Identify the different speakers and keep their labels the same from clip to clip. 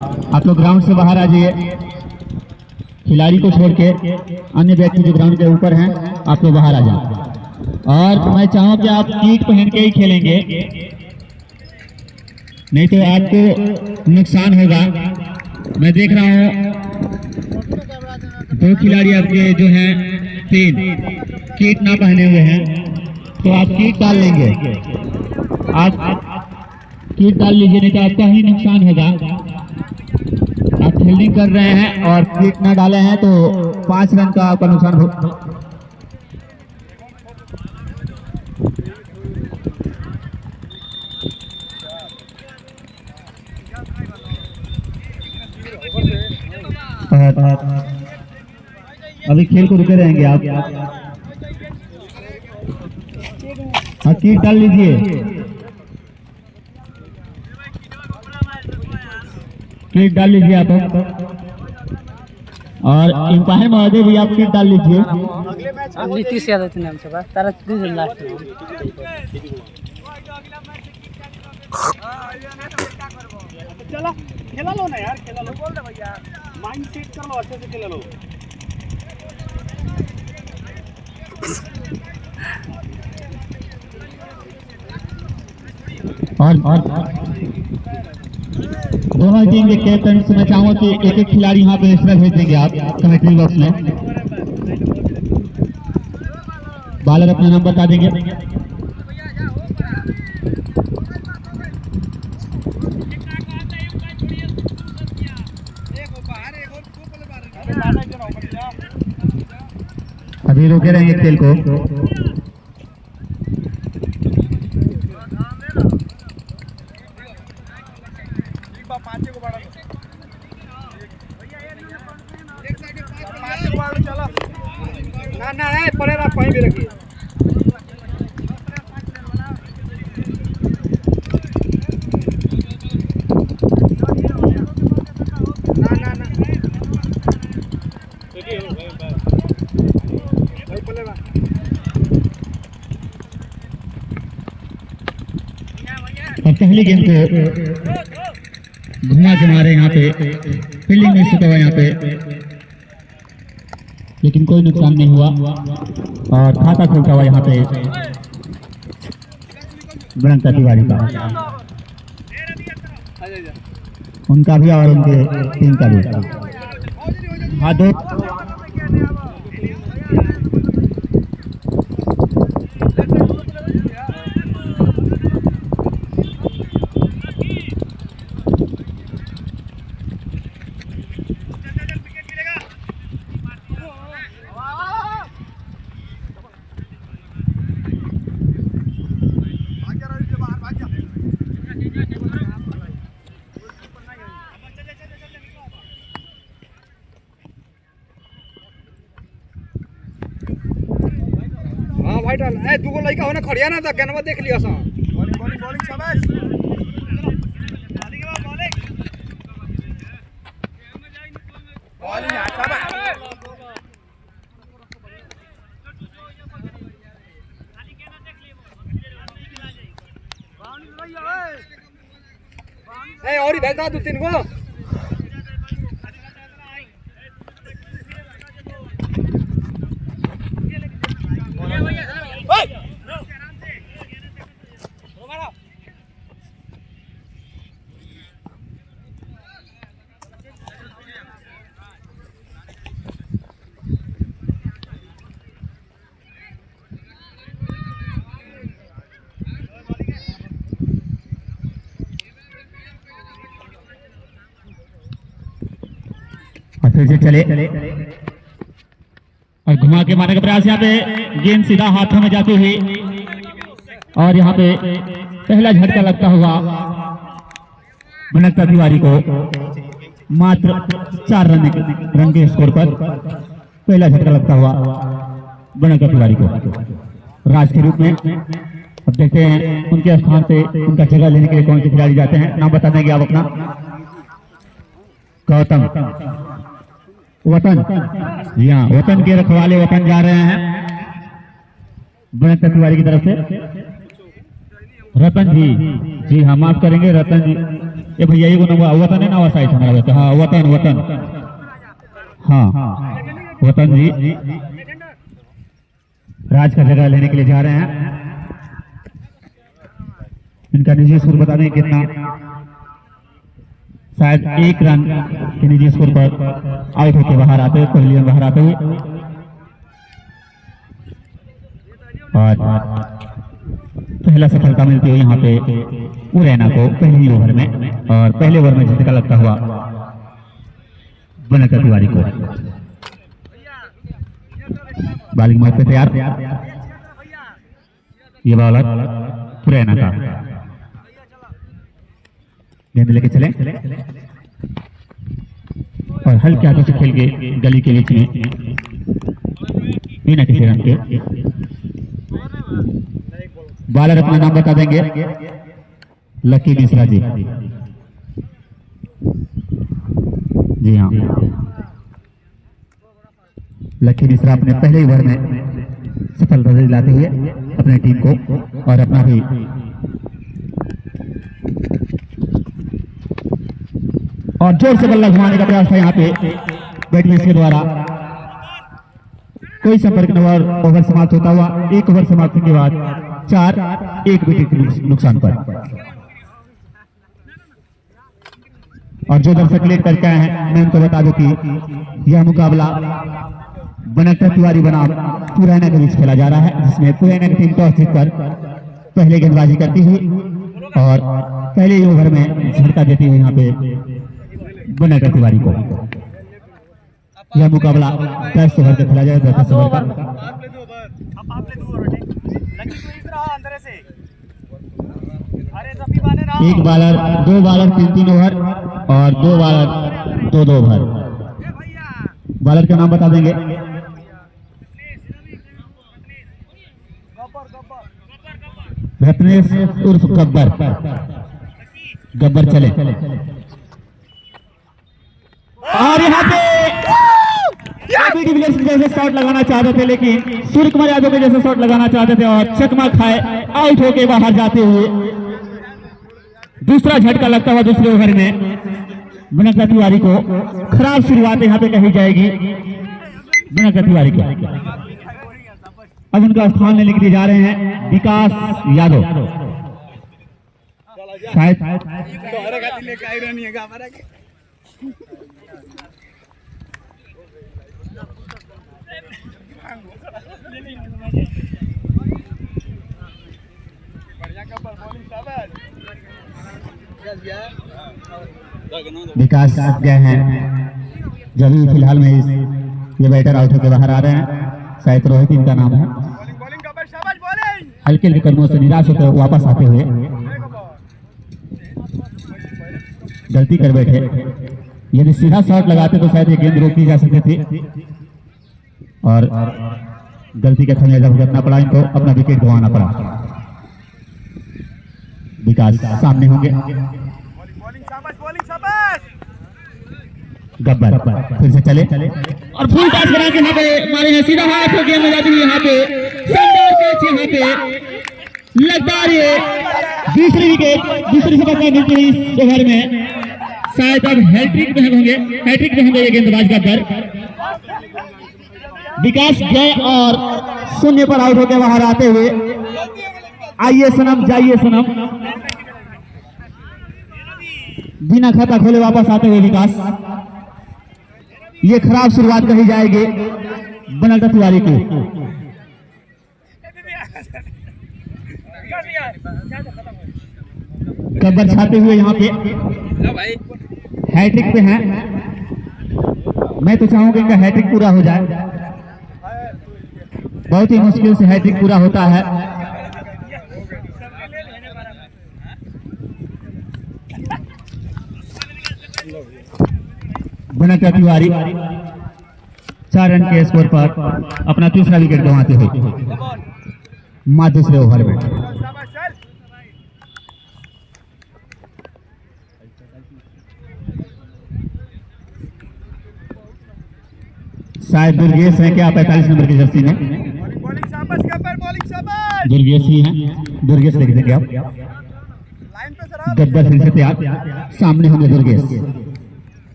Speaker 1: आप लोग ग्राउंड से बाहर आ जाइए। खिलाड़ी को छोड़ के अन्य व्यक्ति जो ग्राउंड के ऊपर हैं आप लोग बाहर आ जाए। और मैं चाहूँ कि आप किट पहन के ही खेलेंगे, नहीं तो आपको नुकसान होगा। मैं देख रहा हूँ 2 खिलाड़ी आपके जो हैं 3 किट ना पहने हुए हैं, तो आप किट डाल लेंगे। आप किट डाल लीजिए, नहीं तो आपका ही नुकसान होगा। आप फील्डिंग कर रहे हैं और किट ना डाले हैं तो 5 रन का आपका नुकसान हो। अभी खेल को रुके रहेंगे आप। हाँ, किट डाल लीजिए, किट डाल लीजिए आप। और अंपायर महोदय भी आप किट डाल लीजिए।
Speaker 2: नीतीश यादव के नाम से बात तारा लास्ट में
Speaker 3: चलो खेला लो ना यार, खेला लो, बोल दे भैया, माइंड सेट कर लो, अच्छे से खेला लो।
Speaker 1: और दोनों टीम के कैप्टन से मैं चाहूंगा कि एक खिलाड़ी यहाँ पे एक्स्ट्रा भेज देंगे आप कमेंट्री बॉक्स में। बॉलर अपना नाम बता देंगे। अभी रोके रहेंगे खेल को।
Speaker 3: ना है पड़े ना, कहीं भी रखिए।
Speaker 1: और पहली गेंद को घुमा के मारे यहाँ पे, फील्डिंग में छुपा हुआ यहाँ पे, लेकिन कोई नुकसान नहीं हुआ। और खाता खुलता हुआ यहाँ पे बड़ंका तिवारी का, उनका भी और उनके टीम का भी। हाँ, 2
Speaker 3: भाई डाल ए दुगो लइका होने खड़िया ना, त गेनवा देख लिया सा। बॉलिंग बॉलिंग बॉलिंग शाबाश। बॉलिंग शाबाश। ए और ही भेज दो 2-3 गो।
Speaker 1: फिर से चले और घुमा के मारने का प्रयास। यहाँ पे गेंद सीधा हाथों में जाती हुई और यहाँ पे पहला झटका लगता हुआ बड़ंका तिवारी को। मात्र 4 रन के स्कोर पर पहला झटका लगता हुआ बड़ंका तिवारी को राज के रूप में। अब देखते हैं उनके स्थान पे उनका जगह लेने के लिए कौन से खिलाड़ी जाते हैं। नाम बता देंगे आप अपना। गौतम, वतन, जी हाँ, वतन के रखवाले वतन जा रहे हैं बड़ंका तिवारी की तरफ से। रतन जी, जी हाँ, माफ करेंगे रतन जी। ये भैया ये को वतन है ना वो साइड हमारा वतन। हाँ वतन वतन, हाँ वतन जी राज का जगह लेने के लिए जा रहे हैं। इनका निजी स्कोर बता दें कितना, शायद 1 रन के निजी स्कोर पर आउट होकर बाहर आते हुए, पहले बाहर आते हुए। और पहला सफलता मिलती है यहाँ पे मुरैना को पहले ही ओवर में, और पहले ओवर में झटका लगता हुआ बनकर तिवारी को। बॉलिंग मोड पे तैयार, ये बॉलर मुरैना का, गेंद लेके चले और हल्के हाथों से खेल के गली के बीच में बिना किसी रन के। बॉलर अपना नाम बता देंगे, लकी मिश्रा जी। जी हाँ, लकी मिश्रा अपने पहले ओवर में सफलता दिलाते हुए अपने टीम को और अपना भी और जोर से बल्ला घुमाने का प्रयास था यहाँ पे बैट्समैन के द्वारा। कोई संपर्क न हुआ, ओवर समाप्त होता हुआ 1 ओवर समाप्ति के बाद 4 1 विकेट के नुकसान पर। और जो दर्शक लेट करके आए हैं मैं उनको बता दूं कि यह मुकाबला बनकर तिवारी बनाम मुरैना के बीच खेला जा रहा है, जिसमें मुरैना की टीम टॉस जीतकर पहले गेंदबाजी करती हुई और पहले ही ओवर में झटका देती हुई यहाँ पे बनकर तिवारी को। यह मुकाबला 10 ओवर का खेला जाएगा, 10 ओवर का। एक बॉलर 2 बॉलर 3-3 ओवर और 2 बॉलर 2-2 ओवर। बॉलर का नाम बता देंगे, रत्नेश उर्फ गब्बर। गब्बर चले और यहाँ पे जैसे शॉट लगाना चाहते थे, लेकिन सूर्य कुमार यादव के जैसे शॉट लगाना चाहते थे और चकमा खाए आउट होके बाहर जाते हुए। दूसरा झटका लगता हुआ दूसरे ओवर में बनकर तिवारी को। खराब शुरुआत यहाँ पे कही जाएगी बनकर तिवारी को। अब उनका स्थान लेने के लिए जा रहे हैं विकास यादव। शायद विकास गए हैं जब फिलहाल में ये बैटर आउट होकर बाहर आ रहे हैं। शायद रोहित इनका नाम है। हल्के हल्के कदमों से निराश होकर वापस आते हुए गलती कर बैठे। यदि सीधा शॉट लगाते तो शायद ये गेंद रोकी जा सकती थी और गलती का खमियाजा भुगतना पड़ा इनको, अपना विकेट गंवाना पड़ा। विकास सामने होंगे, गब्बर फिर से चले और फुल टॉस बना के यहाँ पे मारे हैं, सीधा हाथ हो गया मिला दी। यहाँ पे यहाँ पे लगातार ये दूसरी विकेट, दूसरी से बचा मिलती हुई इस ओवर में। शायद अब हैट्रिक में होंगे ये गेंदबाज गब्बर। विकास गए और 0 पर आउट होकर बाहर आते हुए। आइए सनम जाइए सनम, बिना खाता खोले वापस आते हुए विकास। ये खराब शुरुआत कही जाएगी बनकर तिवारी को। गब्बर छाते हुए यहाँ पे हैट्रिक पे हैं। मैं तो चाहूंगा इनका हैट्रिक पूरा हो जाए। बहुत ही मुश्किल से हैट्रिक पूरा होता है। बनकर तिवारी 4 रन के स्कोर पर अपना तीसरा विकेट गंवाते हुए मां दूसरे ओवर में। शायद दुर्गेश है क्या 45 नंबर की जर्सी में? दुर्गेश ही हैं, दुर्गेश देख देंगे आप। गब्बर फिर से तैयार, सामने होंगे दुर्गेश।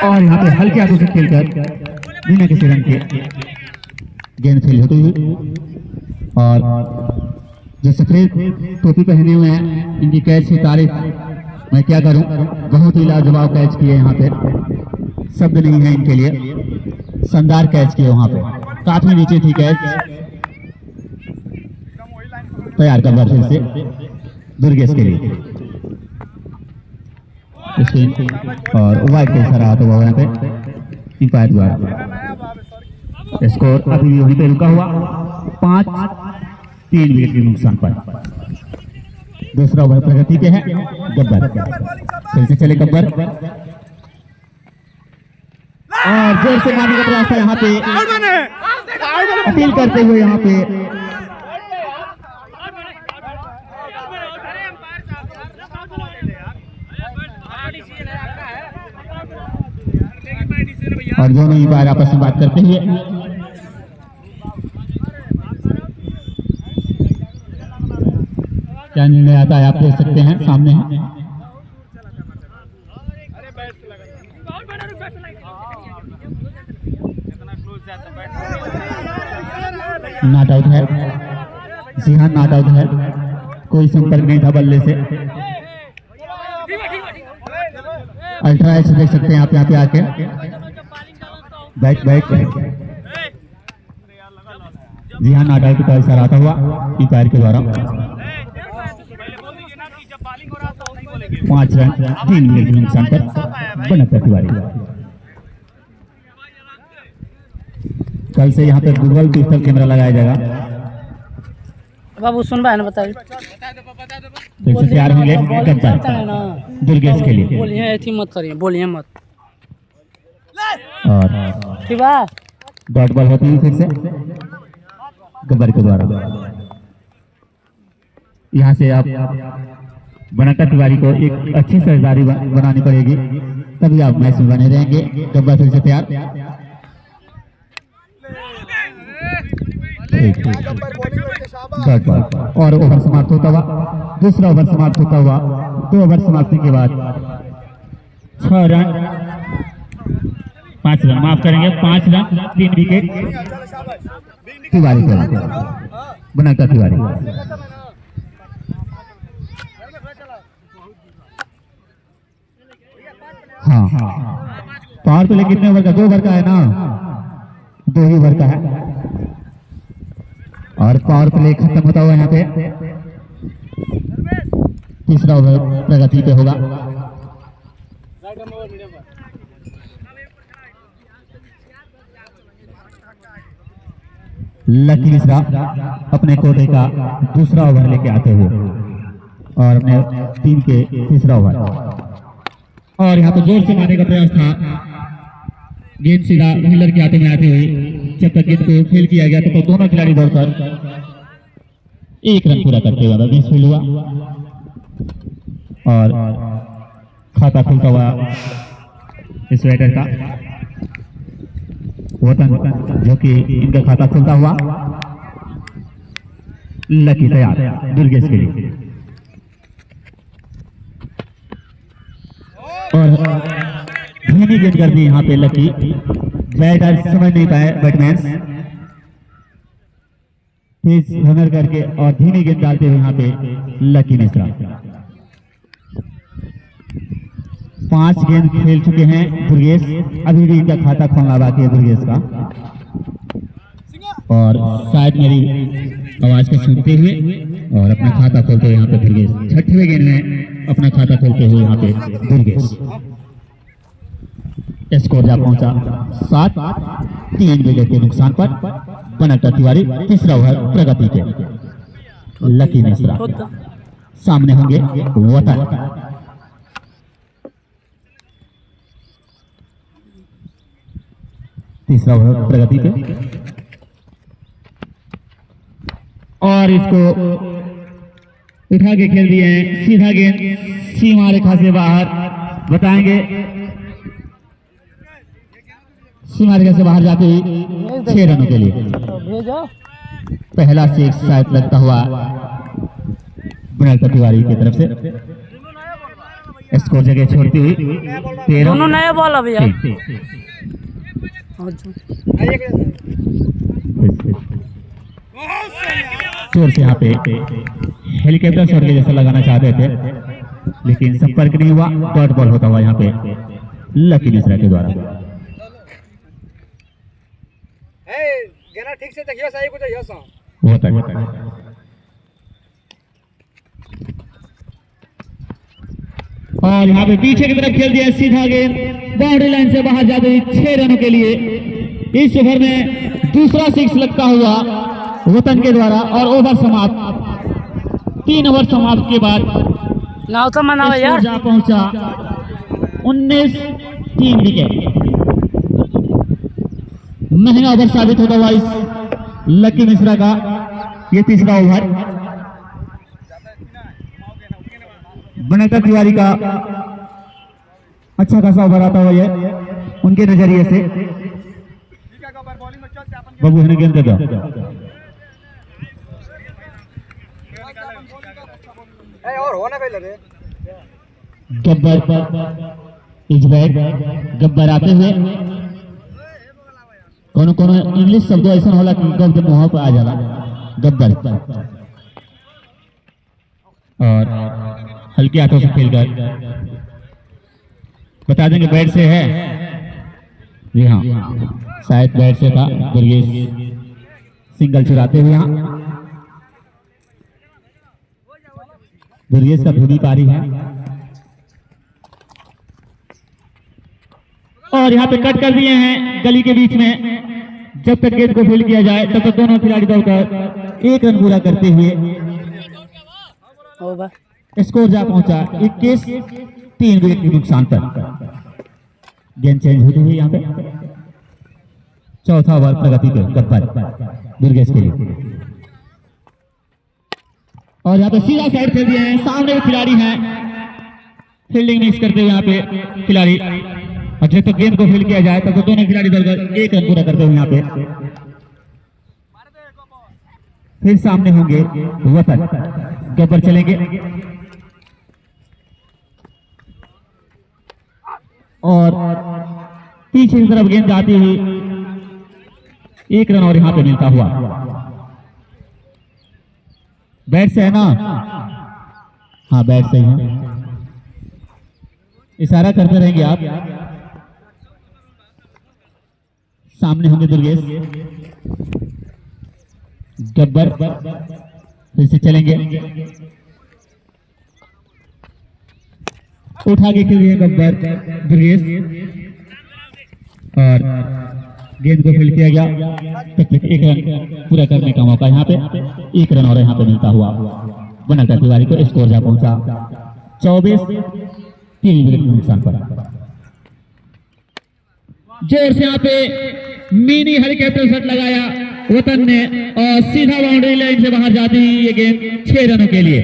Speaker 1: और यहाँ पे हल्के हाथों से खेलकर बिना किसी रंग के गेंद खेल होती हुई, और जो सफेद टोपी पहने हुए हैं इनकी कैच की तारीफ मैं क्या करूं, बहुत ही लाजवाब कैच किए यहाँ पे, शब्द नहीं है इनके लिए, शानदार कैच किए वहां पे, काफी नीचे थी कैच। तैयार कर बार फिर से दुर्गेश के लिए और वाइट के इशारा आता हुआ यहाँ पे इंपायर द्वारा। स्कोर अभी भी वहीं पे रुका हुआ 5-3 विकेट के नुकसान पर। दूसरा ओवर प्रगति पे है गब्बर, फिर से चले गब्बर और जोर से मारने का प्रयास था यहाँ पे, अपील करते हुए यहाँ पे और दोनों ही बार आपस में बात करते हुए क्या निर्णय आता है आप देख सकते हैं, सामने है। नॉट आउट है, जी हाँ नॉट आउट है, कोई संपर्क नहीं था बल्ले से। अल्ट्रा एच देख सकते हैं आप यहाँ पे आके, बैक बैक जी हाँ नॉट आउट का इशारा आता हुआ अंपायर के द्वारा। 5 रन 3 विकेट के नुकसान पर बनकर तिवारी। कल से यहाँ पे गूगल डिजिटल कैमरा लगाया जाएगा।
Speaker 2: बाबू सुन है ना, बताइए
Speaker 1: तैयार होंगे गब्बर दुर्गेश के लिए।
Speaker 2: बोलिए ऐसी मत करिए, बोलिए मत।
Speaker 1: और
Speaker 2: ठीक है,
Speaker 1: डॉट बॉल होती है फिर से गब्बर के द्वारा। यहाँ से आप बनकर तिवारी को एक अच्छी साझेदारी बनानी पड़ेगी, तभी आप मैच में बने रहेंगे। गब्बर फिर से तैयार, डॉट बॉल और ओवर समाप्त होता हुआ, दूसरा ओवर समाप्त होता हुआ, 2 ओवर समाप्ति के बाद 6 रन 5 रन माफ करेंगे, 5 रन 3 विकेट तिवारी को बनकर तिवारी। हाँ पावर प्ले कितने ओवर का? 2 ओवर का है ना, 2 ही ओवर का है और पावर प्ले खत्म होता हुआ यहाँ पे तीसरा ओवर प्रगति पे होगा। लकी मिश्रा अपने कोटे का दूसरा ओवर लेके आते हुए और अपने टीम के तीसरा ओवर, और यहाँ पे जोर से मारने का प्रयास था, गेंद सीधा व्हीलर के हाथों में आते हुए जब तक गेंद को फेल किया गया तो दोनों खिलाड़ी दौड़कर 1 रन पूरा करते हुए गेंद फेल हुआ और खाता खुलता हुआ इस बैटर का वतन, जो कि इनका खाता खुलता हुआ। लकी तैयार दुर्गेश के लिए और धीमी गेंद कर दी यहाँ पे लकी, बैटर समझ नहीं पाए, बैटमैन तेज रनर करके और धीमी गेंद डालते हुए यहाँ पे लकी मिश्रा। 5 गेंद खेल चुके हैं दुर्गेश, अभी भी इनका खाता खोलना बाकी है दुर्गेश का, और शायद मेरी आवाज को सुनते हुए और अपना खाता खोलते हुए यहाँ पे दुर्गेश 6वें गेंद में अपना खाता खोलते हुए यहाँ पे दुर्गेश। स्कोर जा पहुंचा 7-3 विकेट के नुकसान पर बनकर तिवारी। तीसरा ओवर प्रगति पे लकी मिश्रा, सामने होंगे वतन। तीसरा ओवर प्रगति पे और इसको उठा के खेल दिए हैं, सीधा गेंद सीमा रेखा से बाहर, बताएंगे सीमा रेखा से बाहर जाते ही 6 रनों के लिए। पहला 6 शायद लगता हुआ मृणालिका तिवारी की तरफ से स्कोर जगह छोड़ती हुई 13।
Speaker 2: दोनों नया बॉल अभी यार।
Speaker 1: जोर से यहाँ पे हेलीकॉप्टर शॉट के जैसा लगाना चाहते थे, लेकिन संपर्क नहीं हुआ। डॉट बॉल होता हुआ यहाँ पे लकी मिश्रा के द्वारा।
Speaker 3: ठीक से देखियो, सही कुछ है सा
Speaker 1: होता है। और यहाँ पे पीछे की तरफ खेल दिया सीधा गेंद, बाउंड्री लाइन से बाहर जाते हुए 6 रनों के लिए। इस ओवर में दूसरा 6 लगता हुआ वतन के द्वारा और ओवर समाप्त। 3 ओवर समाप्त के बाद
Speaker 2: नाव तो मनाओ यार।
Speaker 1: जा पहुंचा 19-3 विकेट। महंगा ओवर साबित होता हुआ इस लकी मिश्रा का ये तीसरा ओवर। मृणालिका तिवारी का अच्छा खासा ओवर आता हुआ है उनके नजरिए से। बाबू ने गेंद दे दो।
Speaker 3: और होना पहले रे
Speaker 1: गब्बर इज बैक। गब्बर आते हुए कोनो इंग्लिश शब्द ऐसा होला कि गब के मुंह पे आ जाला गब्बर। और हल्के हाथों से खेलकर बता देंगे बैट से है। जी हाँ, शायद बैट से था। दुर्गेश सिंगल चुराते हुए यहाँ दुर्गेश का धुनी पारी है। और यहाँ पे कट कर दिए हैं गली के बीच में। जब तक गेंद को फील्ड किया जाए तब तक दोनों खिलाड़ी दौड़कर 1 रन पूरा करते हुए स्कोर जा पहुंचा 21-3 विकेट के नुकसान पर। गेंद चेंज होती हुई यहाँ पे चौथा ओवर प्रगति पे गब्बर दुर्गेश के लिए। और यहाँ पे सीधा साइड खेल दिए हैं। सामने खिलाड़ी हैं, फील्डिंग मिक्स करते हुए यहाँ पे खिलाड़ी। और जब तक गेंद को फील्ड किया जाए तब तो दोनों खिलाड़ी दौड़कर 1 रन पूरा करते हुए यहाँ पे फिर सामने होंगे वतन। गब्बर चलेंगे और पीछे की तरफ गेंद आती हुई 1 रन और यहाँ पे मिलता हुआ। बैट से है ना? हाँ बैट से ही है। इशारा करते रहेंगे आप। सामने होंगे दुर्गेश। गब्बर फिर से चलेंगे। उठा के खेल रहे गब्बर दुर्गेश और गेंद को फील्ड किया गया। तब तक 1 रन पूरा करने का मौका यहाँ पे 1 रन और यहाँ पे मिलता हुआ मृणालिका तिवारी को स्कोर जा पहुंचा 24-3 विकेट के नुकसान पर। जोर से यहाँ पे मिनी हेलीकॉप्टर शॉट लगाया वतन ने और सीधा बाउंड्री लाइन से बाहर जाती ये गेंद 6 रनों के लिए।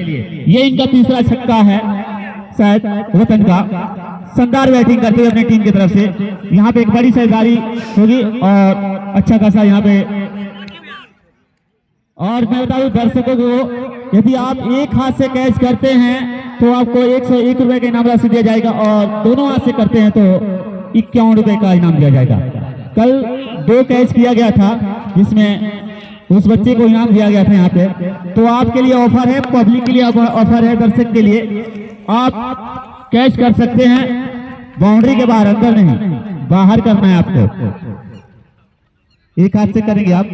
Speaker 1: ये इनका तीसरा छक्का है शायद वतन का। शानदार बैटिंग करते हुए अपनी टीम की तरफ से। यहाँ पे एक बड़ी साझेदारी होगी और अच्छा खासा यहाँ पे। और मैं बता दूं दर्शकों को, यदि आप एक हाथ से कैच करते हैं तो आपको 101 रुपए का इनाम राशि दिया जाएगा और दोनों हाथ से करते हैं तो 51 रुपए का इनाम दिया जाएगा। कल 2 कैच किया गया था जिसमें उस बच्चे को इनाम दिया गया था यहाँ पे। तो आपके लिए ऑफर है, पब्लिक के लिए ऑफर है, दर्शक के लिए आप कैच कर सकते हैं बाउंड्री के बाहर, अंदर नहीं, बाहर करना है आपको। एक हाथ से करेंगे आप।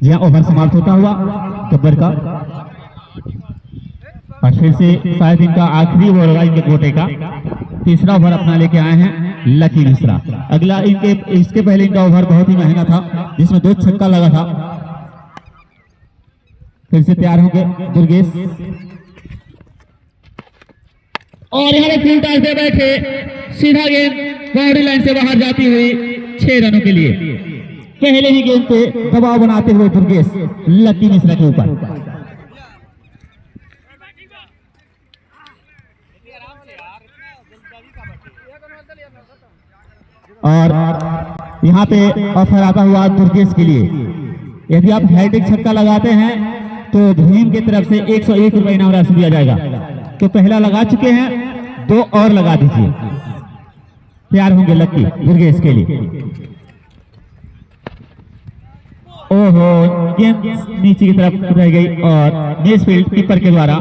Speaker 1: यह ओवर समाप्त होता हुआ गब्बर का और फिर से शायद इनका आखिरी ओवर होगा इनके कोटे का। तीसरा ओवर अपना लेके आए हैं लकी मिश्रा। अगला इसके पहले इनका ओवर बहुत ही महंगा था जिसमें 2 छक्का लगा था। फिर से तैयार होंगे दुर्गेश और यहाँ पे फील्ड टॉस दे बैठे। सीधा गेंद बाउंड्री लाइन से बाहर जाती हुई 6 रनों के लिए। पहले ही गेंद पे दबाव बनाते हुए दुर्गेश लकी मिश्रा के ऊपर। और यहाँ पे ऑफर आता हुआ दुर्गेश के लिए, यदि आप हैट्रिक छक्का लगाते हैं तो भीम की तरफ से 101 रुपये इनाम राशि दिया जाएगा। तो पहला लगा चुके हैं, 2 और लगा दीजिए, तैयार होंगे लक्की दुर्गेश के लिए। ओहो, गेंद नीचे की तरफ रह गई और मिसफील्ड कीपर के द्वारा,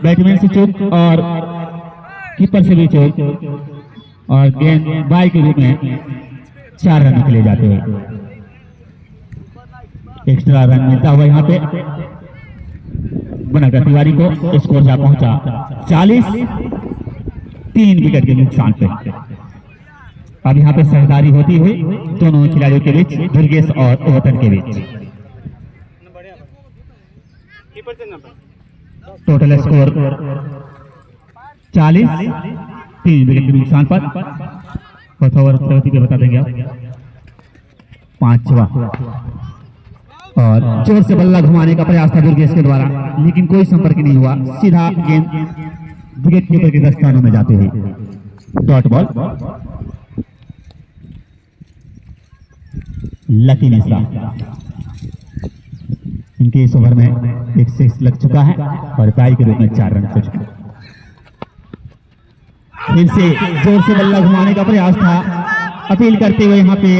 Speaker 1: बैट्समैन से चूक और कीपर से भी चूक, और गेंद बाई के रूप में 4 रन के लिए जाते हुए एक्स्ट्रा रन मिलता हुआ यहाँ पे बनाकर तिवारी को स्कोर जा पहुंचा 40, 3 विकेट के नुकसान पे। अब यहाँ पे सहदारी होती हुई दोनों खिलाड़ियों के बीच, दुर्गेश और ओवतन के बीच। टोटल स्कोर 40, 3 विकेट के नुकसान पर। ओवर प्रगति पे बता देंगे आप। 5वां और जोर से बल्ला घुमाने का प्रयास था दुर्गेश के द्वारा, लेकिन कोई संपर्क नहीं हुआ, सीधा गेंद विकेट कीपर के दस्तानों में जाते हुए डॉट बॉल। लकी मिश्रा, इनके इस ओवर में 1 6 लग चुका है और पाई के रूप में 4 रन हो चुके। फिर से जोर से बल्ला घुमाने का प्रयास था, अपील करते हुए यहाँ पे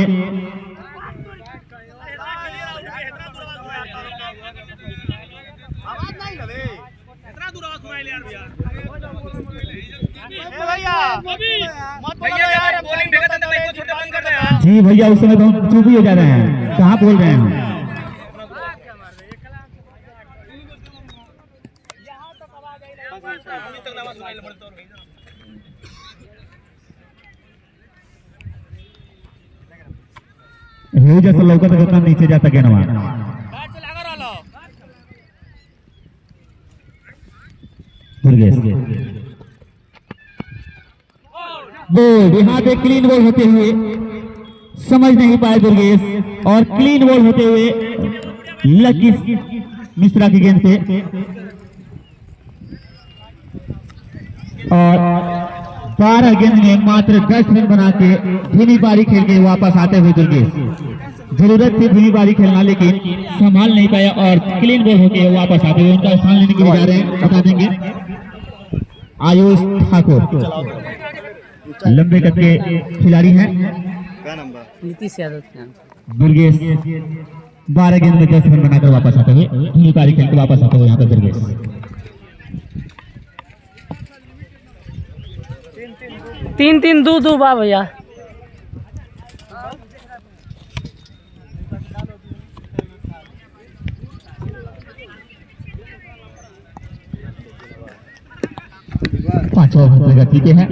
Speaker 1: जी भैया, उस समय तो हम चुप ही हो जा रहे हैं, कहाँ बोल रहे हैं हम। जैसा लौका तो उतना नीचे जाता क्या नवा। दुर्गेश बोल, यहाँ पे क्लीन बॉल होते हुए समझ नहीं पाए दुर्गेश, और क्लीन बॉल होते हुए लकी मिश्रा की गेंद पे, और 12 गेंद में मात्र 10 रन बना के धीमी पारी खेल के वापस आते हुए दुर्गेश। जरूरत थी धीमी पारी खेलना, लेकिन संभाल नहीं पाया और क्लीन बॉल होके वापस आते हुए उनका स्थान लेने के लिए जा रहे हैं, बता देंगे आयुष ठाकुर, लंबे कद के खिलाड़ी हैं।
Speaker 2: नीतीश यादव।
Speaker 1: दुर्गेश 12 गेंद में 10 रन बनाकर वापस आते हुए, धीमी पारी खेल के वापस आते हुए यहाँ पर दुर्गेश।
Speaker 2: 3-3-2-2 बा भैया। पांचवा ओवर प्रगति के हैं।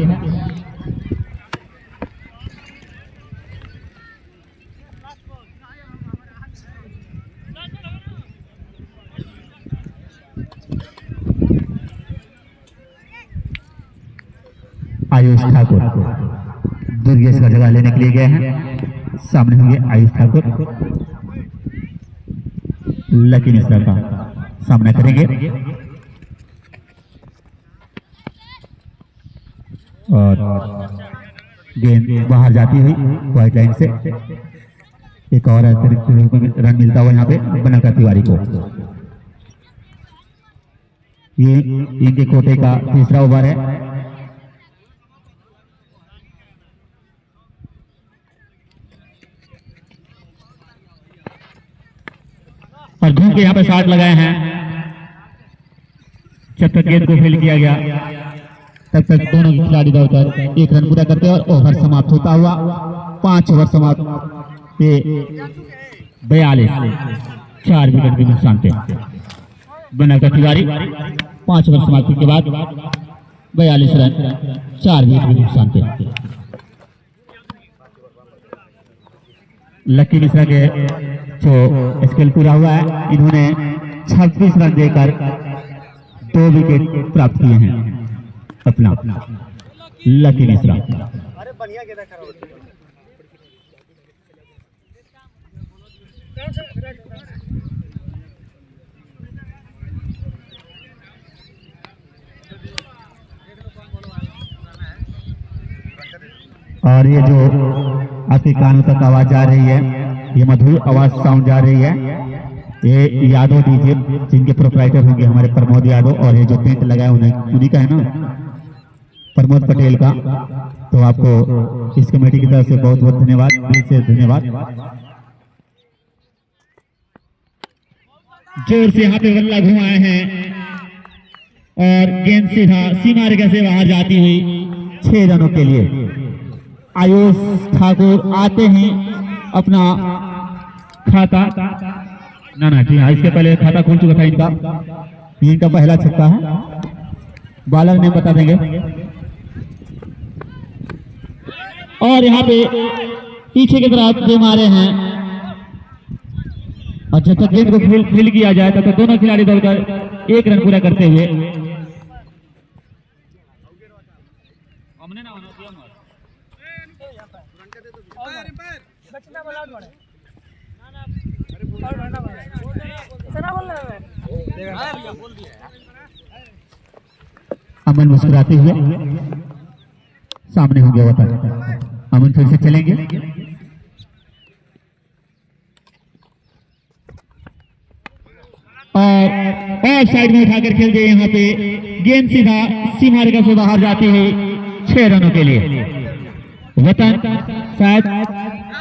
Speaker 2: आयुष ठाकुर दुर्गेश का जगह लेने के लिए गए हैं, सामने होंगे आयुष ठाकुर, लकी मिश्रा का सामना करेंगे। और गेंद बाहर जाती हुई व्हाइट लाइन से, एक और अतिरिक्त रन मिलता हुआ यहाँ पे बनाकर तिवारी को। ये इनके कोटे का तीसरा ओवर है। और घूम के यहाँ पे शॉट लगाए हैं, जब तक गेंद को फील्ड किया गया तब तक दोनों खिलाड़ी दौड़कर 1 रन पूरा करते और ओवर समाप्त होता हुआ 5 ओवर समाप्त, ये 42, 4 विकेट के नुकसान पे बनाकर तिवारी 5 ओवर समाप्ति के बाद 42 रन 4 विकेट के नुकसान पे। लकी मिश्रा के जो स्किल पूरा हुआ है, इन्होंने 26 रन देकर 2 विकेट प्राप्त किए हैं अपना लकी मिश्रा।
Speaker 3: अरे बढ़िया गेंद खड़ा होता है।
Speaker 2: और ये जो आपके कानों तक आवाज जा रही है, ये मधुर आवाज साउंड जा रही है, ये यादव डीजे जिनके प्रोप्राइटर होंगे हमारे प्रमोद यादव, और ये जो टेंट लगाए उन्हीं का है ना, प्रमोद पटेल का। तो आपको इस कमेटी की तरफ से बहुत बहुत धन्यवाद, दिल से धन्यवाद।
Speaker 1: जोर से यहाँ पे बल्ला घुमाए हैं और गेंद सीधा सीमा रेखा से बाहर जाती हुई
Speaker 2: 6 रनों के लिए आयुष ठाकुर आते हैं अपना खाता। ना जी हाँ, इसके पहले खाता खुल चुका था इनका पहला छक्का है, बालक ने बता देंगे।
Speaker 1: और यहाँ पे पीछे की तरफ जो मारे हैं,
Speaker 2: और जब तक गेंद को फील्ड किया जाए तब तक दोनों खिलाड़ी दौड़कर 1 रन पूरा करते हुए अमन मुस्कुराते हुए सामने होंगे वतन। अमन फिर से चलेंगे,
Speaker 1: और साइड में उठाकर खेल गए। यहाँ पे गेंद सीधा सीमा रेखा से बाहर जाती है
Speaker 2: 6 रनों के लिए वतन। शायद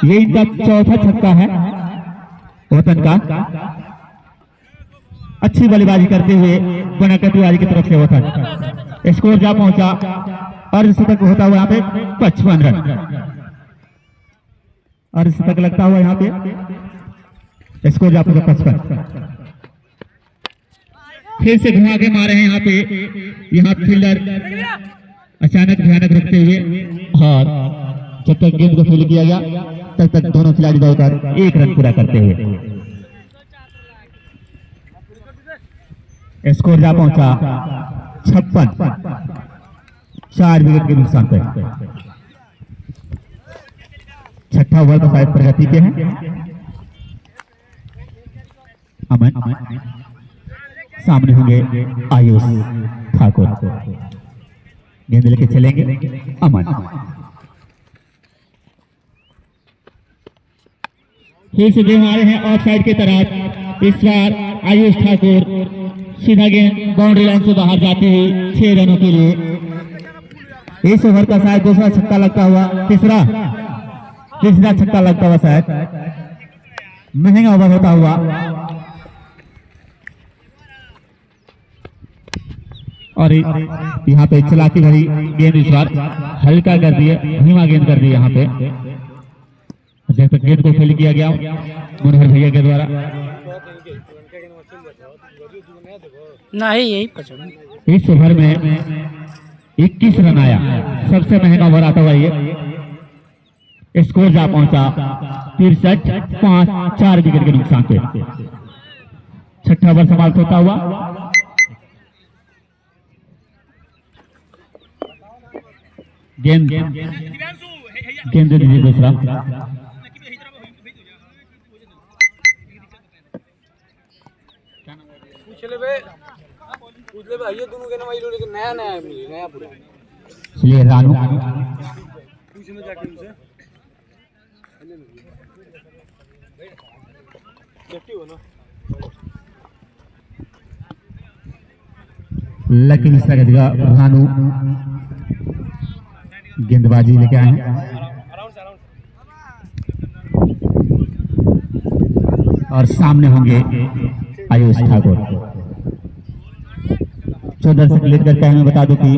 Speaker 2: ये इनका चौथा छक्का है वतन का। अच्छी बल्लेबाजी करते हुए बनाकर तिवारी की तरफ से वतन स्कोर जा पहुंचा, अर्धशतक होता हुआ यहाँ पे 55 रन, अर्धशतक लगता हुआ यहाँ पे स्कोर जा पहुंचा 55।
Speaker 1: फिर से घुमा के मारे हैं यहाँ पे, यहाँ फील्डर अचानक भयानक रखते हुए,
Speaker 2: और जब तक गेंद को फील्ड किया गया तब तक दोनों खिलाड़ी दौड़कर 1 रन पूरा करते हुए स्कोर जा पहुंचा 56, 4 विकेट के नुकसान पर। छठा ओवर का शायद प्रगति के हैं अमन। सामने होंगे आयुष ठाकुर, गेंद लेके चलेंगे अमन।
Speaker 1: फिर से दे मारे हैं ऑफ साइड की तरफ। इस बार आयुष ठाकुर सीधा गेंद बाउंड्री लाइन से बाहर जाती हुई 6 रनों के लिए।
Speaker 2: इस ओवर का शायद दूसरा छक्का लगता हुआ, तीसरा छक्का लगता हुआ शायद महंगा ओवर होता हुआ। और यहाँ पे चलाती भरी गेंद इस बार हल्का कर दिए, धीमा गेंद कर दी यहाँ पे। जब तक गेंद को फील्ड किया गया मनोहर भैया के द्वारा,
Speaker 3: नहीं यही
Speaker 2: इस ओवर में 21 रन आया, सबसे महंगा ओवर आता हुआ ये। स्कोर जा पहुंचा 63, 5, 4 विकेट के नुकसान पे। छठा ओवर समाप्त होता हुआ गेंद दे दीजिए दूसरा। इसलिए रानू लकी मिश्रा का जगह रानू गेंदबाजी लेके आए हैं। और सामने होंगे आयुष ठाकुर। 14 से क्लियर करके हमें बता दूं कि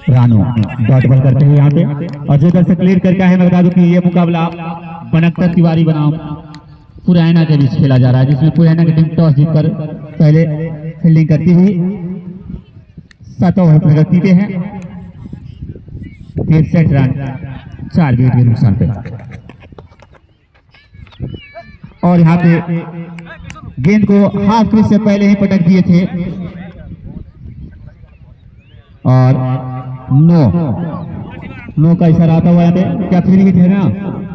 Speaker 2: रानू डॉट बॉल करते हुए यहाँ पे, और 14 से क्लियर करके हमें बता दूं कि ये मुकाबला बनकतर तिवारी बनाम पुरैना के बीच खेला जा रहा है, जिसमें पुरैना की टीम टॉस जीतकर पहले फील्डिंग करती हुई 7 ओवर प्रगति पे है। 63 रन 4 विकेट के नुकसान पे। और यहाँ पे गेंद को हाफ क्रीज से पहले ही पटक दिए थे, और नो का इशारा आता हुआ यहाँ पे। क्या फ्री हिट है ना?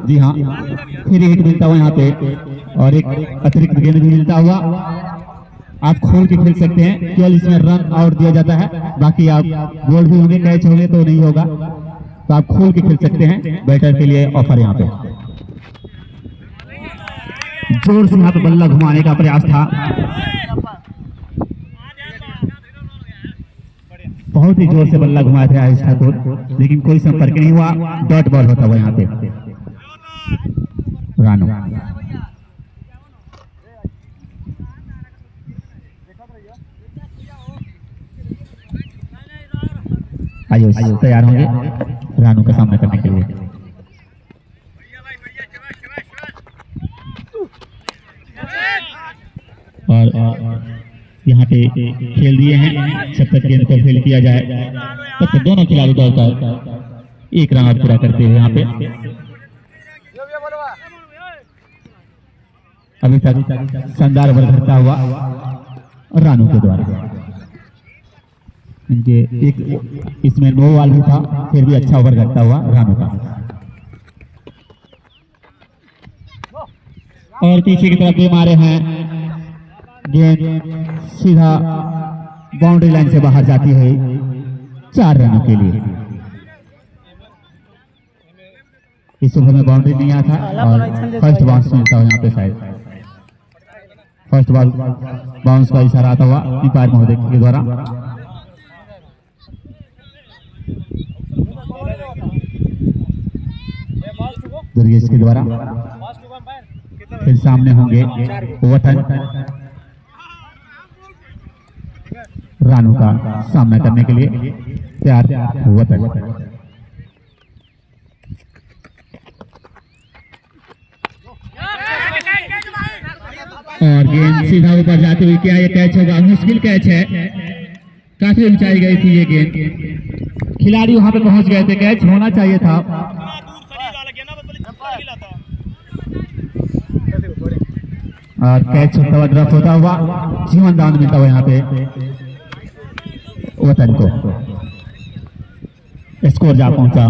Speaker 2: जी हाँ, फ्री हिट मिलता हुआ यहाँ पे, और एक अतिरिक्त गेंद भी मिलता हुआ। आप खोल के खेल सकते हैं, केवल इसमें रन आउट दिया जाता है, बाकी आप गोल भी होंगे, कैच होंगे तो नहीं होगा, तो आप खोल के खेल सकते हैं। बैटर के लिए ऑफर यहाँ पे जोर से यहाँ पे बल्ला घुमाने का प्रयास था, बहुत ही जोर से बल्ला घुमाए थे आयुष ठाकुर, लेकिन कोई संपर्क नहीं हुआ, डॉट बॉल होता हुआ यहाँ पे रानू। आयुष तैयार होंगे रानू का सामना करने के लिए। और यहाँ पे खेल दिए हैं, जब तक गेंद को फेल किया जाए तब तक दोनों खिलाड़ी दौड़कर एक रन आउट पूरा करते हुए यहाँ पे अभी तक शानदार ओवर करता हुआ रानू के द्वारा। इनके एक इसमें नो बॉल भी था, फिर भी अच्छा ओवर करता हुआ रानू का। और पीछे की तरफ भी मारे हैं, गेंद सीधा बाउंड्री लाइन से बाहर जाती है 4 रनों के लिए। इस ओवर में बाउंड्री नहीं आया था और फर्स्ट बाउंस मिलता हुआ यहाँ पे शायद फर्स्ट बॉल बाउंस का इशारा आता हुआ अंपायर महोदय के द्वारा। दुर्गेश के द्वारा फिर सामने होंगे ओवरटर्न, रानू का सामना करने के लिए तैयार हुआ था। और गेंद सीधा ऊपर जाते हुए, क्या ये कैच होगा? मुश्किल कैच है, काफी ऊंचाई गई थी ये गेंद, खिलाड़ी वहां पे पहुंच गए थे, कैच होना चाहिए था। और कैच होता हुआ ड्रॉप होता हुआ जीवन दान मिलता हुआ यहाँ पे वतन को। स्कोर जा पहुंचा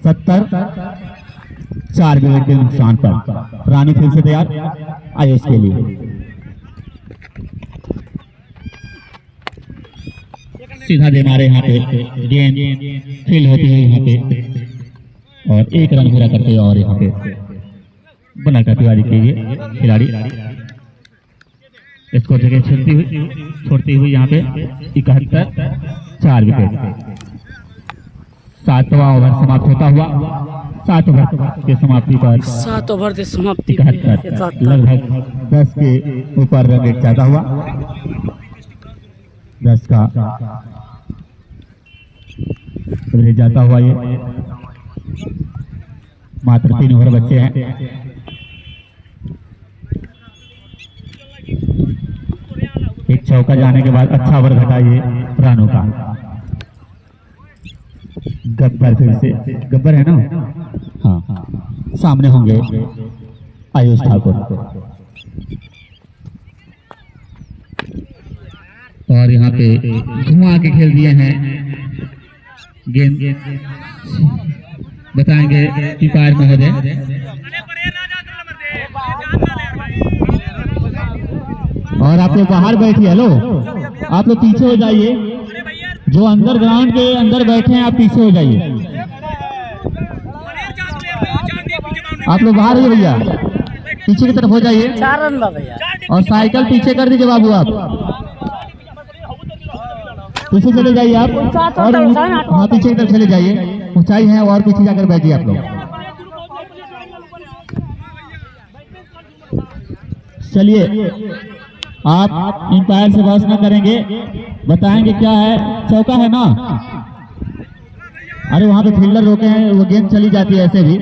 Speaker 2: 70-4 विकेट के नुकसान पर। रानी फिर से तैयार आयुष के लिए। सीधा दे मारे यहाँ पे, गेंद फील होती है यहाँ पे और 1 रन पूरा करते हैं। और यहाँ पे बनाकर तिवारी के लिए खिलाड़ी इसको जगह छोड़ती हुई यहाँ पे 71-4 विकेट। 7वां ओवर समाप्त होता हुआ 7 ओवर के समाप्ति पर
Speaker 3: 7 ओवर से समाप्ति
Speaker 2: 71 लगभग 10 के ऊपर रन रेट जाता हुआ 10 का रेट जाता हुआ ये मात्र 3 ओवर बच्चे हैं। एक चौका जाने के बाद अच्छा ओवर घटा ये रानू का। गब्बर फिर से, गब्बर है ना? हाँ, सामने होंगे आयुष ठाकुर। और यहाँ पे घुमा के खेल दिए हैं, गेंद बताएंगे अंपायर महोदय। और आप लोग बाहर बैठिए, हेलो आप लोग पीछे हो जाइए, जो अंदर ग्राउंड के अंदर बैठे हैं आप पीछे हो जाइए, आप लोग बाहर हो भैया, पीछे की तरफ हो जाइए।
Speaker 3: 4 रन भैया।
Speaker 2: और साइकिल पीछे कर दीजिए बाबू, आप पीछे चले जाइए आप, और हाँ पीछे की तरफ चले जाइए, ऊंचाई है और पीछे जाकर बैठिए आप लोग। चलिए आप अंपायर से बहस न करेंगे, बताएंगे क्या है, चौका है ना? अरे वहां पे फील्डर रोके हैं, वो गेंद चली जाती है ऐसे भी।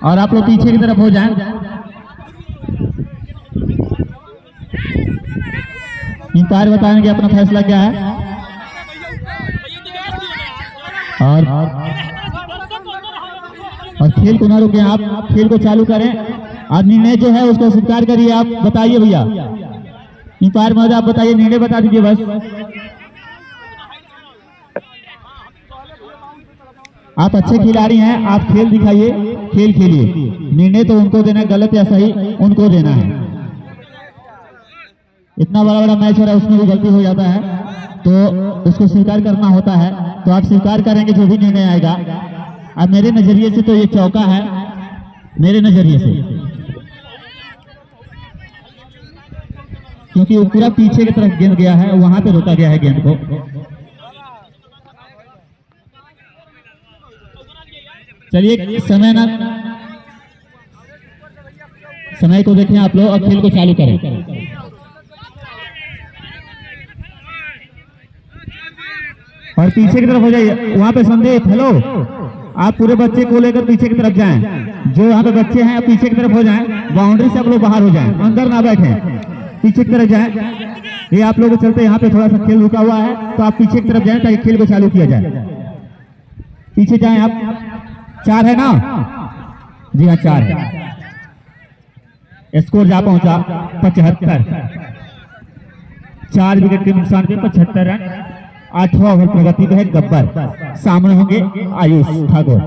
Speaker 2: और आप लोग पीछे की तरफ हो जाएं। अंपायर बताएंगे अपना फैसला क्या है। और खेल को ना रोकें, आप खेल को चालू करें और निर्णय जो है उसको स्वीकार करिए। आप बताइए भैया, अंपायर महोदय आप बताइए, निर्णय बता दीजिए बस। आप अच्छे खिलाड़ी हैं, आप खेल दिखाइए, खेल खेलिए। निर्णय तो उनको देना, गलत या सही उनको देना है। इतना बड़ा बड़ा मैच हो रहा है, उसमें भी गलती हो जाता है तो उसको स्वीकार करना होता है। तो आप स्वीकार करेंगे जो भी निर्णय आएगा। अब मेरे नजरिए से तो ये चौका है, मेरे नजरिए से, क्योंकि वो पूरा पीछे की तरफ गेंद गया है, वहां पे रोका गया है गेंद को। चलिए समय को देखें आप लोग और खेल को चालू करें। और पीछे की तरफ हो जाइए, वहां पे संदेश, हेलो, आप पूरे बच्चे को लेकर पीछे की तरफ जाएं। जो यहाँ पे बच्चे हैं पीछे की तरफ हो जाएं, बाउंड्री से आप लोग बाहर हो जाएं, अंदर ना बैठे, पीछे की तरफ जाएं। ये आप लोगों के चलते यहाँ पे थोड़ा सा खेल रुका हुआ है, तो आप पीछे की तरफ जाएं ताकि खेल को चालू किया जाए। पीछे जाएं आप। 4 है ना? जी हाँ 4 है। स्कोर जा पहुंचा 75। 4 विकेट के नुकसान पे 75 रन। 8वां ओवर प्रगति पे है गब्बर, सामने होंगे आयुष ठाकुर।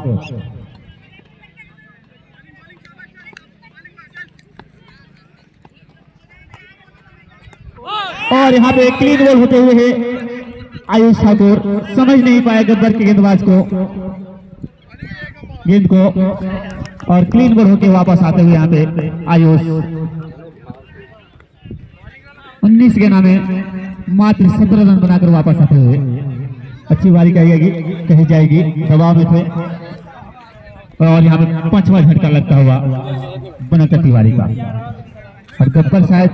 Speaker 2: और यहाँ पे क्लीन बॉल होते हुए है आयुष ठाकुर, समझ नहीं पाया गब्बर के गेंदबाज को, गेंद को, और क्लीन बॉल होके वापस आते हुए यहाँ पे आयुष 19 के नामे मात्र 17 रन बनाकर वापस आते हुए। अच्छी बारी कही जाएगी, दबाव में थे। और यहाँ पे 5वां झटका लगता हुआ बनकर तिवारी का। और गब्बर शायद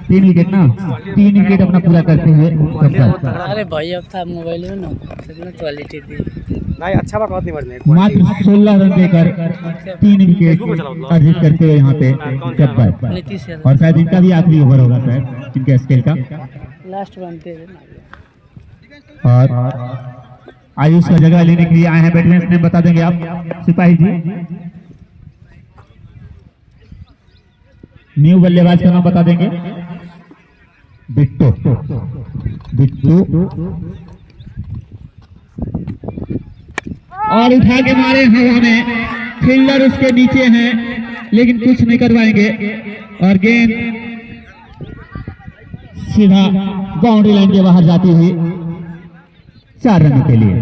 Speaker 2: 3 विकेट ना, 3 विकेट अपना पूरा करते हुए गब्बर।
Speaker 4: अरे भाई अब था मोबाइल में ना कितना क्वालिटी थी
Speaker 3: नहीं, अच्छा बात नहीं बढ़ने।
Speaker 2: मात्र 16 रन देकर 3 विकेट अर्जित करते हुए यहाँ पे गब्बर।
Speaker 4: नीतीश
Speaker 2: और शायद इनका भी आखिरी ओवर होगा शायद, इनके स्केल का।
Speaker 4: लास्ट बनते थे।
Speaker 2: और आयुष का जगह लेने के लिए आए हैं बैट्समैन, ने बता देंगे आप सिपाही जी। न्यू बल्लेबाज का नाम बता देंगे। बिट्टू। और उठा के मारे हवा में, फील्डर उसके नीचे हैं लेकिन कुछ नहीं कर पाएंगे। और गेंद सीधा बाउंड्री लाइन के बाहर जाती हुई 4 रनों के लिए।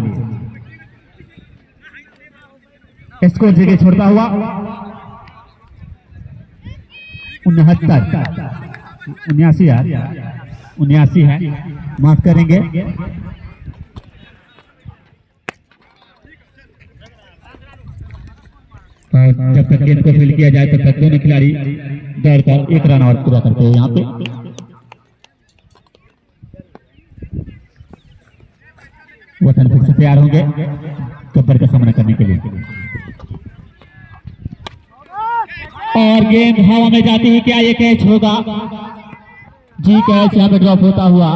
Speaker 2: स्कोर जगह छोड़ता हुआ 79 है, माफ करेंगे। जब तक गेंद को फील्ड किया जाए तब तक दोनों खिलाड़ी दौड़कर 1 रन और पूरा करते हैं। यहाँ पे वतन फिर से तैयार होंगे गब्बर का सामना करने के लिए। और गेंद हवा में जाती है, क्या ये कैच होगा? जी कैच यहाँ पे ड्रॉप होता हुआ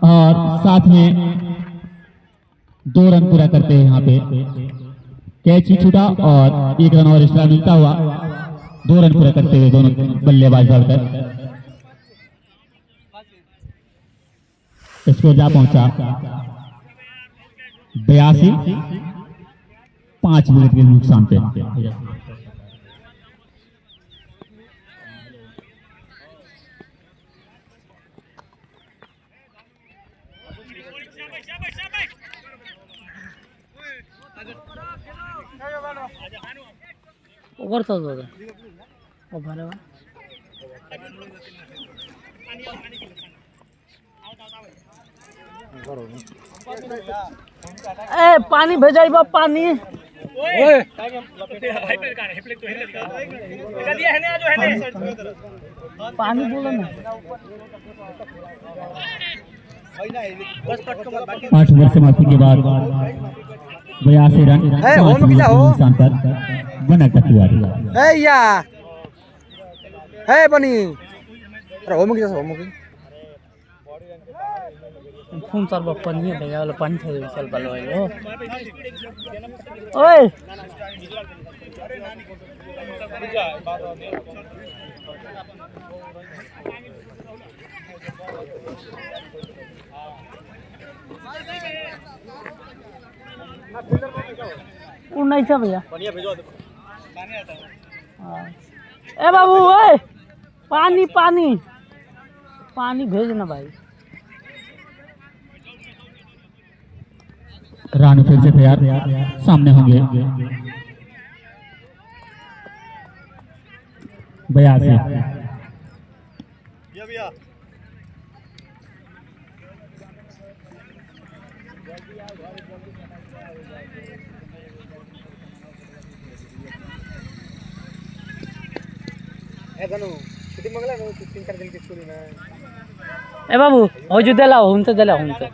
Speaker 2: और साथ में 2 रन पूरा करते हैं। यहाँ पे कैच ही छूटा और 1 रन और एक्स्ट्रा मिलता हुआ 2 रन पूरा करते हुए दोनों बल्लेबाज दौड़कर स्कोर जा पहुंचा 82। 5 विकेट के नुकसान पे।
Speaker 4: ओवर था तो ओवर है। ए पानी भेजाई बा पानी। ओए पानी बोलो ना।
Speaker 2: 8 ओवर समाप्ति के बाद 82 रन 5 विकेट के नुकसान पर बना तिवारी।
Speaker 3: बनी
Speaker 4: फोन सर पानी है वाला पानी थे चल बालो आइलो। ओए नहीं था भैया। हाँ। ए बाबू ओए पानी पानी पानी भेजना भाई।
Speaker 2: रानू फिर से तैयार, सामने होंगे 82।
Speaker 4: ए बाबू हो जो दिला हुनते दिला हुनते।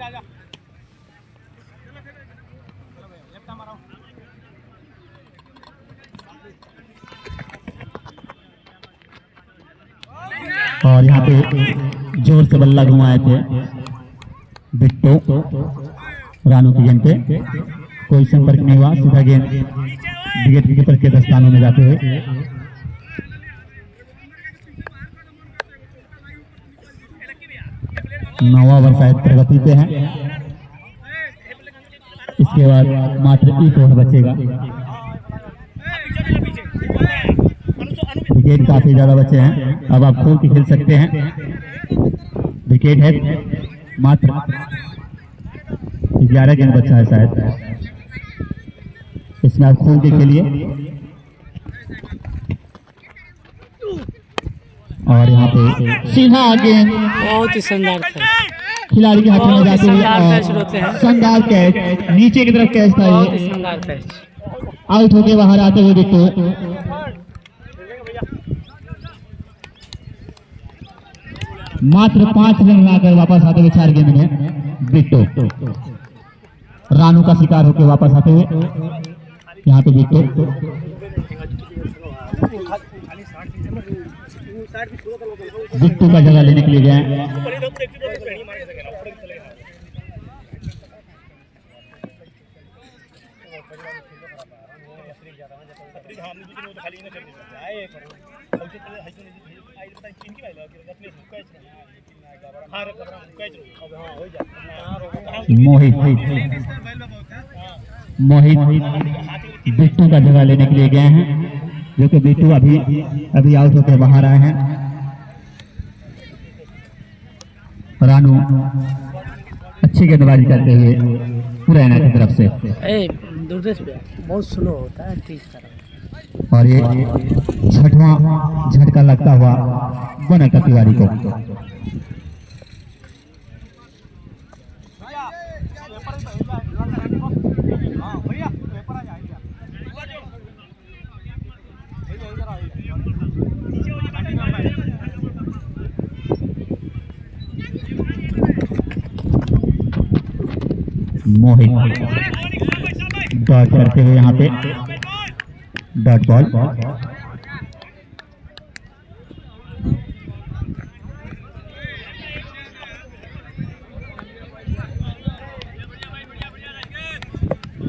Speaker 2: और यहाँ पे जोर से बल्ला घुमाए थे बिट्टो। रानू की गेंद पे कोई संपर्क नहीं हुआ, सीधा गेंद विकेट कीपर के दस्तानों में जाते हुए। नौवां ओवर शायद प्रगति पे है। इसके बाद मात्र एक ओवर बचेगा। विकेट काफी ज्यादा बचे हैं, अब आप खोल के खेल सकते हैं। विकेट है, मात्र 11 गेंद बचा है शायद, इसमें आप खोल के खेलिए। और यहाँ पे सीधा गेंद
Speaker 4: बहुत ही शानदार था,
Speaker 2: खिलाड़ी के हाथों में जाते हुए शानदार कैच, नीचे की तरफ कैच था
Speaker 4: बहुत ही
Speaker 2: ये।
Speaker 4: शानदार कैच।
Speaker 2: आउट होके बाहर आते हुए बिट्टो। मात्र 5 रन लाकर वापस आते हुए 4 गेंद में बिट्टो। रानू का शिकार होकर वापस आते हुए यहाँ पे बिट्टो। बिट्टू का जगह लेने के लिए गए। मोहित बिट्टू का जगह लेने के लिए गए हैं, जो कि बिट्टू अभी आउट होकर बाहर आए हैं। रानू अच्छी गेंदबाजी करते हुए पुरैना की तरफ से।
Speaker 4: दुर्देश बहुत स्लो होता है तीस तरह।
Speaker 2: और ये 6वां झटका लगता हुआ बनता तिवारी को। मोहित डॉट करते हुए यहाँ पे डॉट बॉल।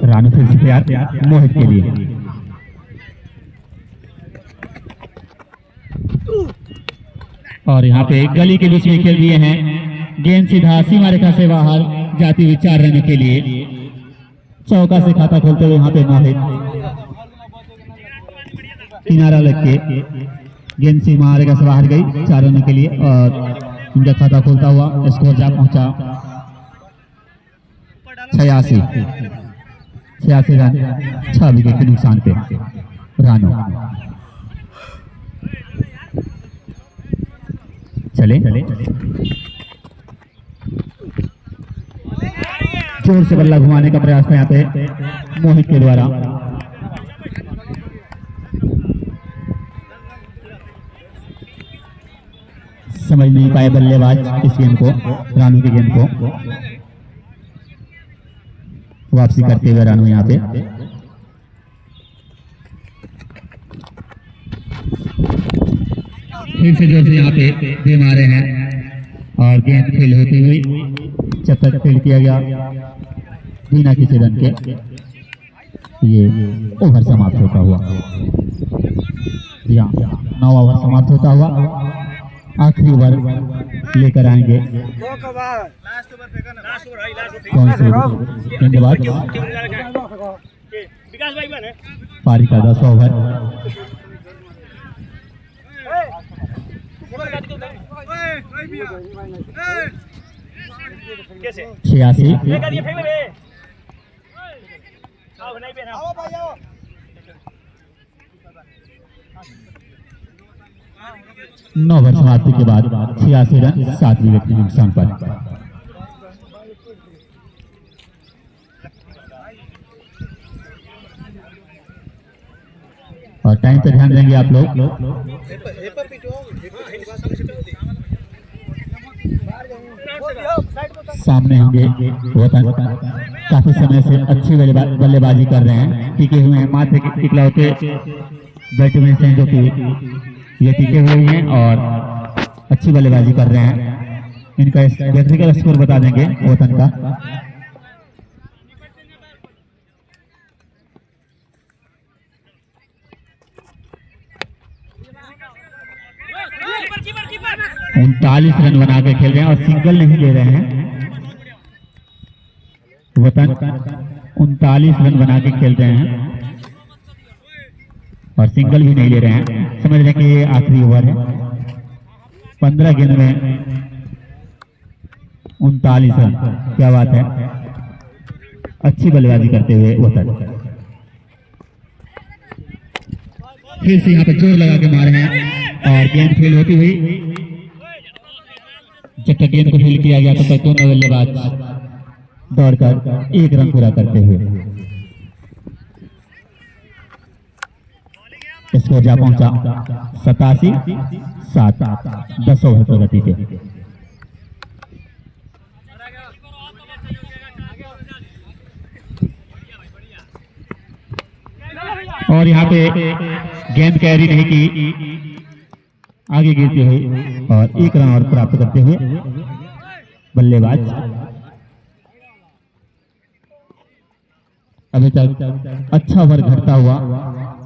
Speaker 2: रानू फिर से तैयार मोहित के लिए। और यहाँ पे गली के बीच में खेल दिए हैं, गेंद सीधा सीमा रेखा से बाहर जाती हुई 4 रन के लिए। चौका से खाता खोलते हुए यहाँ पे मोहित किनारा लग के गेंद सीमा रेखा से बाहर गई 4 रन के लिए, और उनका खाता खोलता हुआ स्कोर जा पहुंचा 86 रन 6 विकेट के नुकसान पे रानू। चले जोर से बल्ला घुमाने का प्रयास था यहाँ पे मोहित के द्वारा। समझ नहीं पाए बल्लेबाज इस गेंद को, रानू की गेंद को। वापसी करते हुए रानू यहाँ पे फिर से जोर से यहाँ पे दे मारे हैं, और गेंद फेल होती हुई जब तक फेल किया गया बिना किसी रन के ये ओवर समाप्त होता हुआ। 9वां ओवर समाप्त होता हुआ, आखिरी ओवर लेकर आएंगे कौन से गेंदबाज पारी का 10 ओवर।
Speaker 3: कैसे
Speaker 2: 86 9 ओवर समाप्ति के बाद 86 रन 7 विकेट के नुकसान पर। और टाइम पे ध्यान देंगे आप लोग। सामने होंगे वतन, काफी समय से अच्छी बल्लेबाजी कर रहे हैं, टिके हुए हैं, मात्र इकलौते बैट्समैन हैं जो कि ये टिके हुए हैं और अच्छी बल्लेबाजी कर रहे हैं। इनका व्यक्तिगत स्कोर बता देंगे वतन का। उनतालीस रन बना के खेल रहे हैं और सिंगल नहीं ले रहे हैं। वतन 39 रन बना के खेल रहे हैं और सिंगल भी नहीं ले रहे हैं। समझ रहे हैं कि ये आखिरी ओवर है। 15 गेंद में 39 रन, क्या बात है। अच्छी बल्लेबाजी करते हुए वतन फिर से यहाँ पे जोर लगा के मारे हैं और गेंद फेल होती हुई। जब तक गेंद को फील किया गया तब तक दोनों बल्लेबाज दौड़कर 1 रन पूरा करते हुए स्कोर जा पहुंचा 87-7 10 ओवर प्रगति पे। और यहाँ पे गेंद कैरी नहीं की, आगे गिरते हुए और 1 रन और प्राप्त करते हुए बल्लेबाज अभी तक अच्छा ओवर घटता हुआ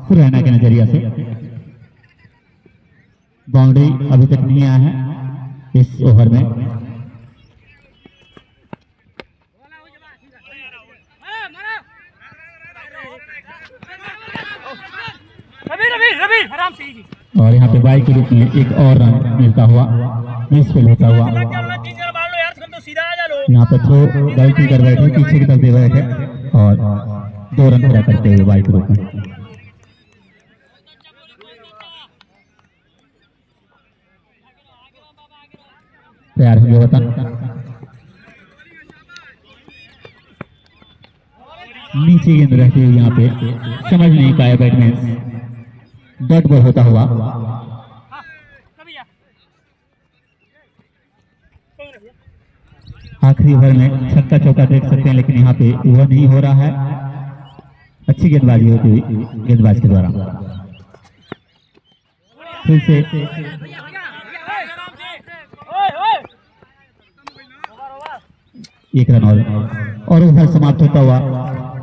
Speaker 2: खुराना के नजरिया से। बाउंड्री अभी तक नहीं आया है इस ओवर में।
Speaker 3: रवि आराम से ही।
Speaker 2: और यहाँ पे बाई के रूप में 1 और रन मिलता हुआ, मिस फेल होता हुआ। यहाँ पे थ्रो गलती कर बैठे, पीछे की तरफ दे बैठे और 2 रन पूरा करते हुए बाई के रूप में। तैयार होंगे वतन। नीचे गेंद रहती हुई यहाँ पे समझ नहीं पाया बैट्समैन, डॉट बॉल होता हुआ। आखिरी ओवर में छक्का चौका देख सकते हैं, लेकिन यहाँ पे वह नहीं हो रहा है। अच्छी गेंदबाजी होती हुई गेंदबाज के द्वारा। फिर से 1 रन और ओवर समाप्त होता हुआ,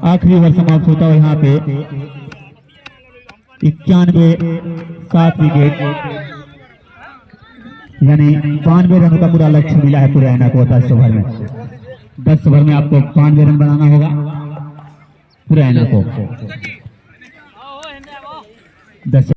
Speaker 2: आखिरी ओवर समाप्त होता हुआ यहाँ पे 91-7 विकेट, यानी 92 रनों का पूरा लक्ष्य मिला है पुरैना को 10 ओवर में। 10 ओवर में आपको 92 रन बनाना होगा पुरैना को। 10